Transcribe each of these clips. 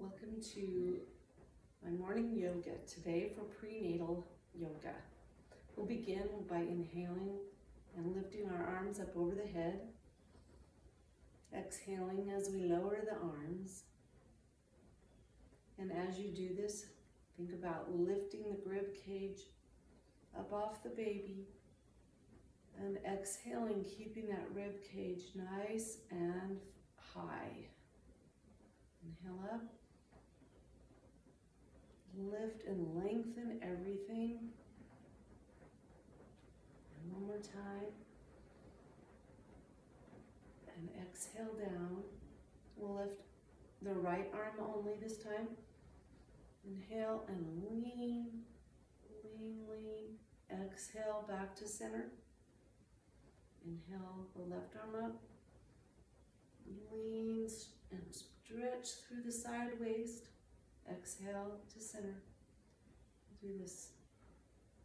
Welcome to my morning yoga today for prenatal yoga. We'll begin by inhaling and lifting our arms up over the head. Exhaling as we lower the arms. And as you do this, think about lifting the rib cage up off the baby. And exhaling, keeping that rib cage nice and high. Inhale up. Lift and lengthen everything. And one more time. And exhale down. We'll lift the right arm only this time. Inhale and lean, lean, lean. Exhale back to center. Inhale the left arm up. Lean and stretch through the side waist. Exhale to center. We'll do this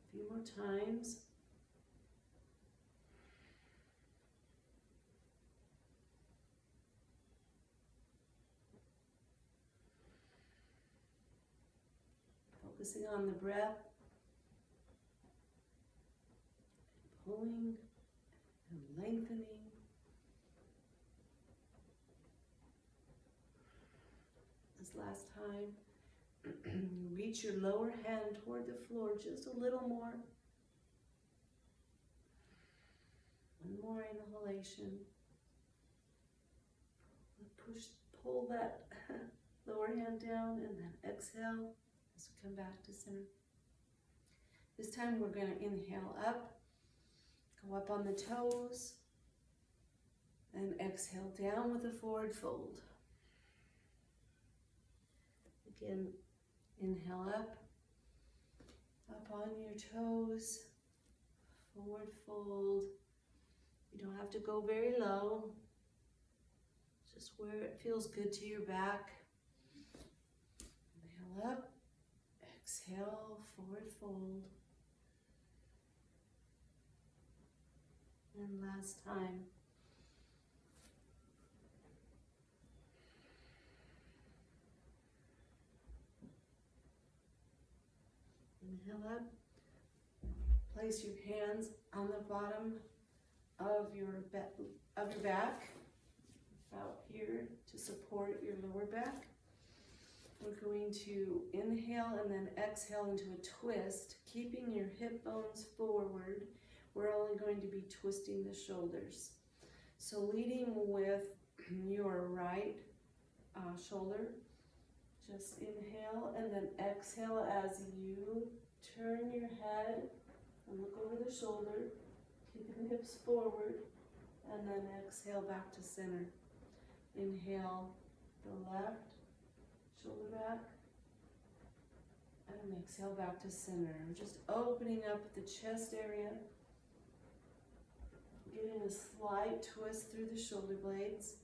a few more times. Focusing on the breath. Pulling and lengthening. This last time. Reach your lower hand toward the floor just a little more. One more inhalation. Pull that lower hand down and then exhale as we come back to center. This time we're going to inhale up, go up on the toes, and exhale down with a forward fold. Again, inhale up on your toes, forward fold. You don't have to go very low, just where it feels good to your back. Inhale up, exhale, forward fold. And last time. Inhale up. Place your hands on the bottom of your back, about here to support your lower back. We're going to inhale and then exhale into a twist, keeping your hip bones forward. We're only going to be twisting the shoulders. So leading with your right shoulder. Just inhale and then exhale as you turn your head and look over the shoulder, keeping the hips forward, and then exhale back to center. Inhale the left shoulder back, and exhale back to center. Just opening up the chest area, getting a slight twist through the shoulder blades.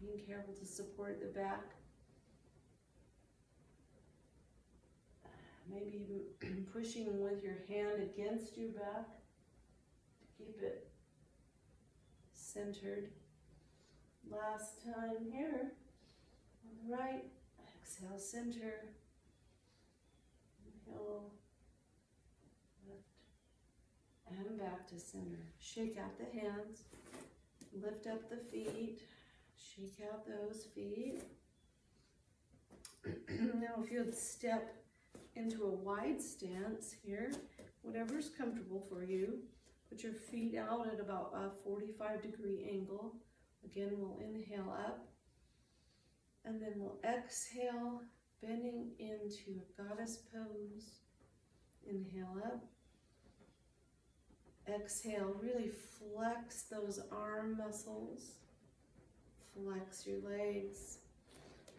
Being careful to support the back. Maybe even pushing with your hand against your back to keep it centered. Last time here, on the right, exhale, center. Inhale, lift, and back to center. Shake out the hands, lift up the feet. Shake out those feet. Now if you would step into a wide stance here, whatever's comfortable for you, put your feet out at about a 45-degree angle. Again, we'll inhale up, and then we'll exhale, bending into a goddess pose. Inhale up. Exhale, really flex those arm muscles. Flex your legs,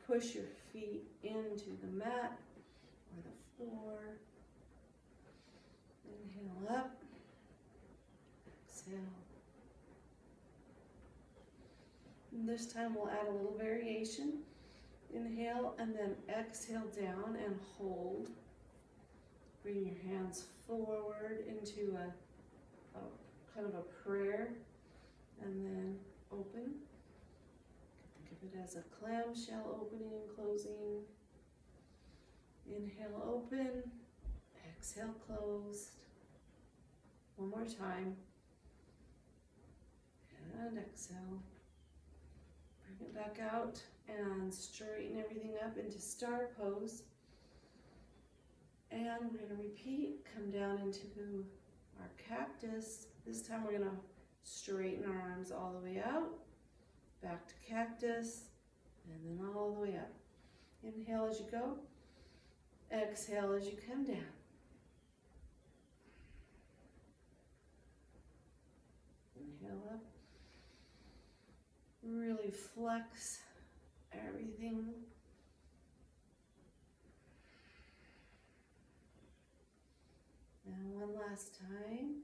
push your feet into the mat or the floor. Inhale up, exhale. And this time we'll add a little variation. Inhale and then exhale down and hold. Bring your hands forward into a kind of a prayer, and then open. it as a clamshell opening and closing. Inhale, open. Exhale, closed. One more time. And exhale. Bring it back out and straighten everything up into star pose. And we're going to repeat. Come down into our cactus. This time we're going to straighten our arms all the way out. Back to cactus. And then all the way up. Inhale as you go. Exhale as you come down. Inhale up. Really flex everything. And one last time.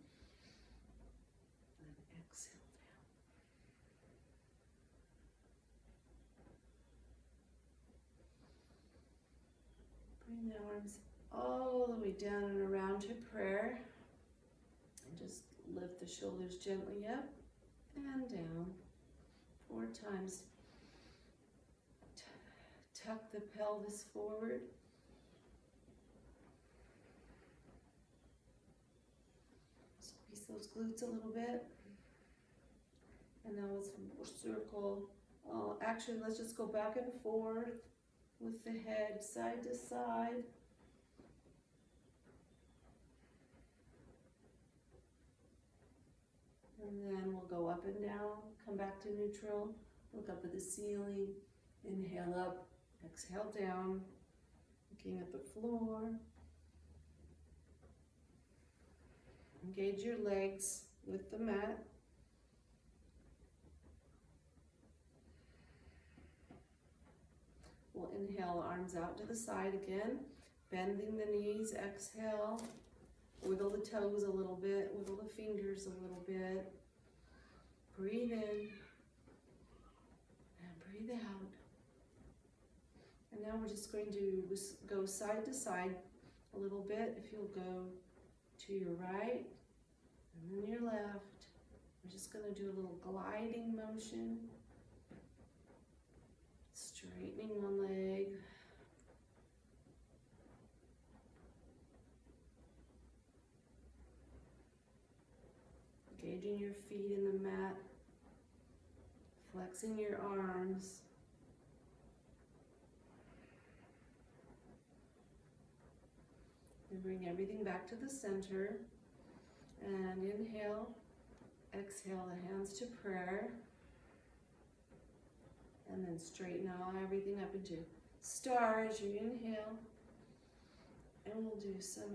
And exhale down. Bring the arms all the way down and around to prayer. And just lift the shoulders gently up and down. 4 times. Tuck the pelvis forward. Squeeze those glutes a little bit. And now let's circle. Actually, let's just go back and forth with the head side to side. And then we'll go up and down, come back to neutral, look up at the ceiling, inhale up, exhale down, looking at the floor. Engage your legs with the mat. We'll inhale, arms out to the side again, bending the knees, exhale. Wiggle the toes a little bit, wiggle the fingers a little bit. Breathe in and breathe out. And now we're just going to go side to side a little bit. If you'll go to your right and then your left. We're just going to do a little gliding motion. Straightening one leg. Engaging your feet in the mat, flexing your arms. And bring everything back to the center. And inhale, exhale the hands to prayer. And then straighten everything up into star as you inhale. And we'll do some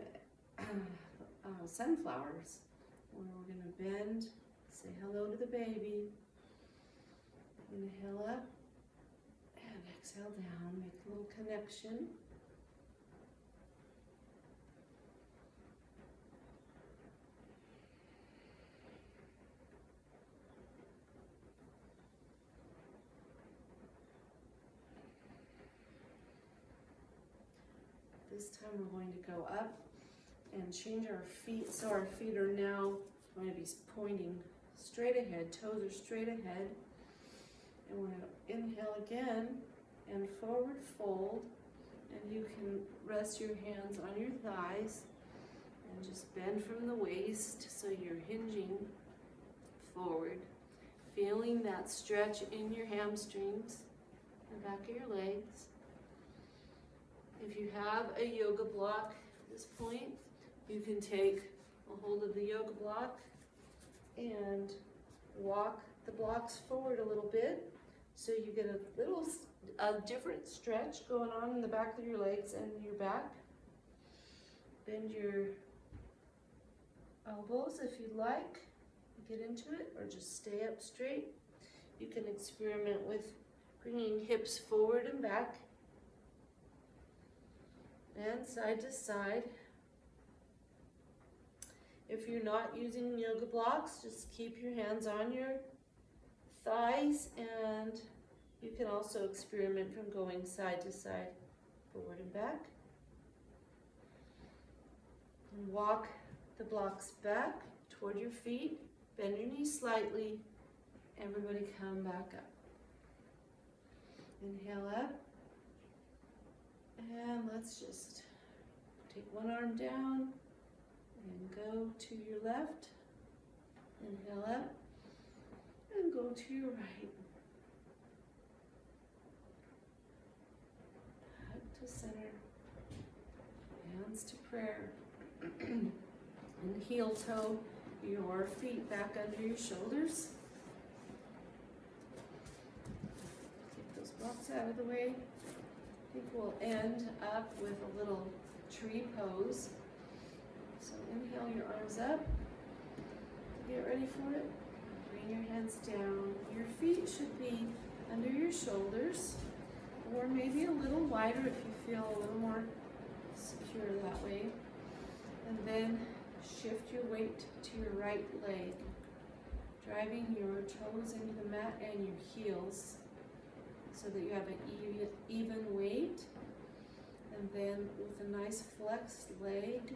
sunflowers. Where we're going to bend, say hello to the baby. Inhale up and exhale down. Make a little connection. This time we're going to go up and change our feet, so our feet are now going to be pointing straight ahead, toes are straight ahead. And we're going to inhale again and forward fold, and you can rest your hands on your thighs and just bend from the waist so you're hinging forward, feeling that stretch in your hamstrings, the back of your legs. If you have a yoga block at this point, you can take a hold of the yoga block and walk the blocks forward a little bit so you get a different stretch going on in the back of your legs and your back. Bend your elbows if you'd like, get into it, or just stay up straight. You can experiment with bringing hips forward and back and side to side. If you're not using yoga blocks, just keep your hands on your thighs, and you can also experiment from going side to side, forward and back. And walk the blocks back toward your feet, bend your knees slightly, everybody come back up. Inhale up. And let's just take one arm down and go to your left. Inhale up and go to your right. Back to center. Hands to prayer. And heel toe your feet back under your shoulders. Get those blocks out of the way. I think we'll end up with a little tree pose. So inhale your arms up. Get ready for it. Bring your hands down. Your feet should be under your shoulders, or maybe a little wider if you feel a little more secure that way. And then shift your weight to your right leg, driving your toes into the mat and your heels so that you have an even weight. And then with a nice flexed leg,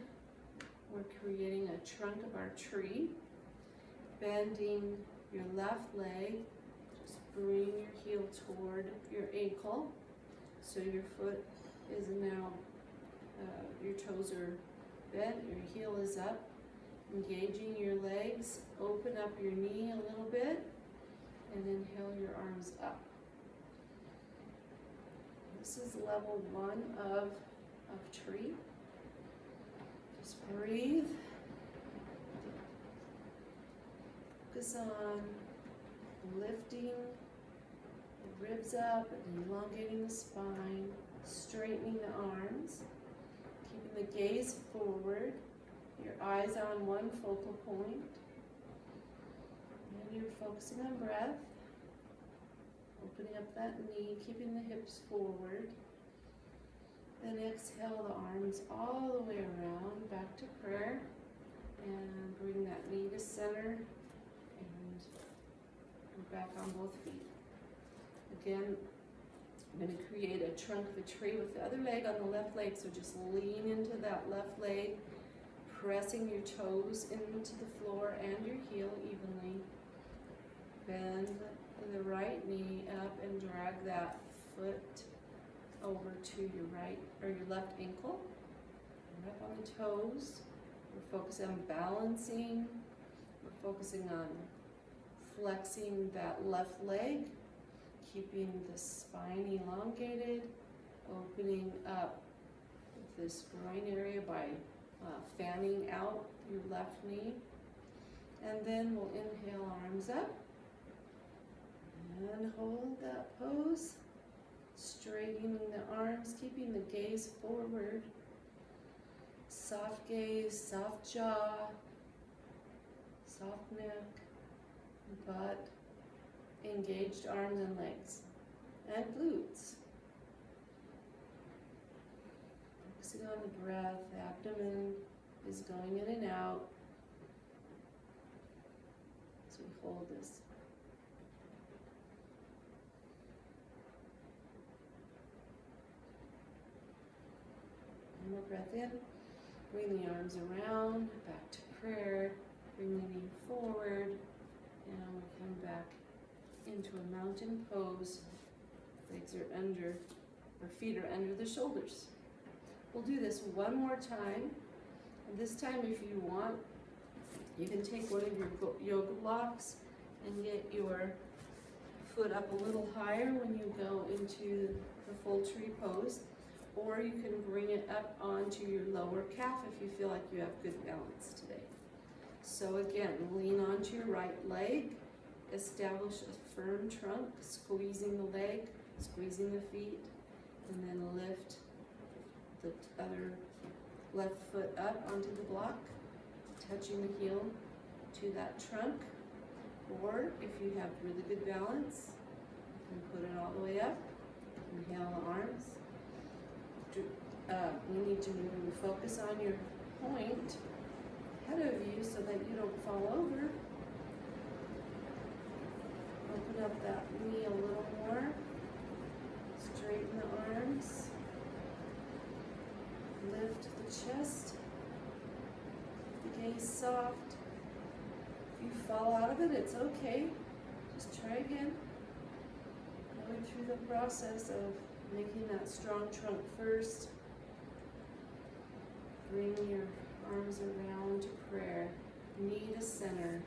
we're creating a trunk of our tree. Bending your left leg, just bring your heel toward your ankle so your foot is now, your toes are bent, your heel is up. Engaging your legs, open up your knee a little bit, and inhale your arms up. This is level 1 of tree. Just breathe. Focus on lifting the ribs up and elongating the spine, straightening the arms, keeping the gaze forward, your eyes on one focal point, and you're focusing on breath, opening up that knee, keeping the hips forward. Then exhale the arms all the way around, back to prayer, and bring that knee to center. Back on both feet. Again, I'm going to create a trunk of a tree with the other leg on the left leg, so just lean into that left leg, pressing your toes into the floor and your heel evenly. Bend the right knee up and drag that foot over to your right or your left ankle. And up on the toes. We're focusing on balancing. We're focusing on flexing that left leg, keeping the spine elongated, opening up this groin area by fanning out your left knee. And then we'll inhale, arms up, and hold that pose, straightening the arms, keeping the gaze forward, soft gaze, soft jaw, soft neck, butt, engaged arms and legs, and glutes. Focusing on the breath, the abdomen is going in and out as we hold this. One more breath in, bring the arms around, back to prayer, bring the knee forward, and we'll come back into a mountain pose. Legs are under, or feet are under the shoulders. We'll do this one more time. And this time, if you want, you can take one of your yoga blocks and get your foot up a little higher when you go into the full tree pose. Or you can bring it up onto your lower calf if you feel like you have good balance today. So again, lean onto your right leg, establish a firm trunk, squeezing the leg, squeezing the feet, and then lift the other left foot up onto the block, touching the heel to that trunk. Or if you have really good balance, you can put it all the way up. Inhale the arms. You need to focus on your point ahead of you so that you don't fall over. Open up that knee a little more. Straighten the arms. Lift the chest. The gaze soft. If you fall out of it, it's okay. Just try again. Go going through the process of making that strong trunk first. Bring your arms around to prayer, knee to center,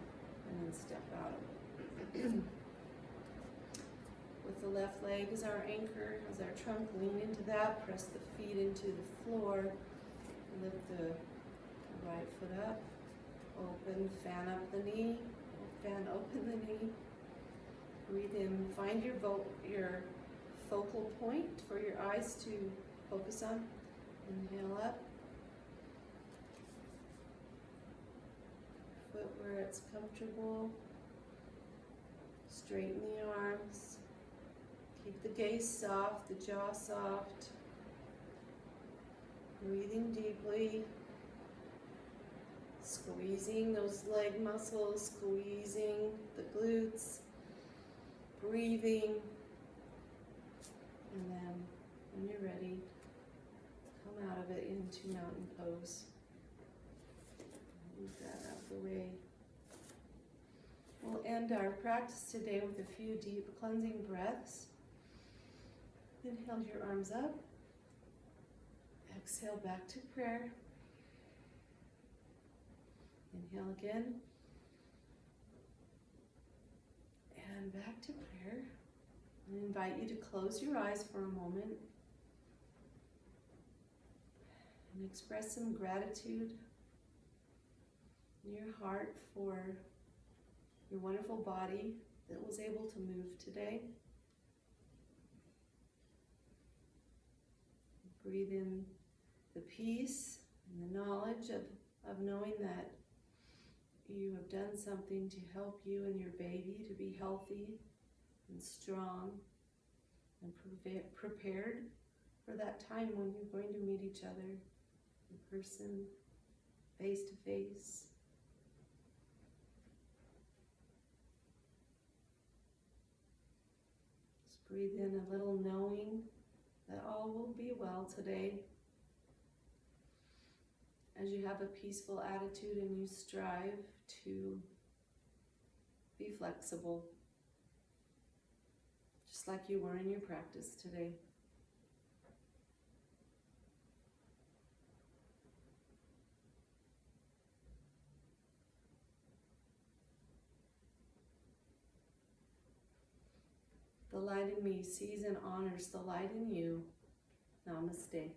and then step out. With the left leg as our anchor, as our trunk, lean into that, press the feet into the floor, lift the right foot up, open, fan up the knee, fan open the knee. Breathe in, find your focal point for your eyes to focus on. Inhale up. Foot where it's comfortable. Straighten the arms. Keep the gaze soft, the jaw soft. Breathing deeply. Squeezing those leg muscles, squeezing the glutes. Breathing. And then when you're ready, come out of it into mountain pose. Move that out of the way. We'll end our practice today with a few deep cleansing breaths. Inhale your arms up. Exhale back to prayer. Inhale again. And back to prayer. I invite you to close your eyes for a moment and express some gratitude in your heart for your wonderful body that was able to move today. Breathe in the peace and the knowledge of knowing that you have done something to help you and your baby to be healthy and strong and prepared for that time when you're going to meet each other in person, face to face. Just breathe in a little knowing that all will be well today. As you have a peaceful attitude and you strive to be flexible, just like you were in your practice today. The light in me sees and honors the light in you. Namaste.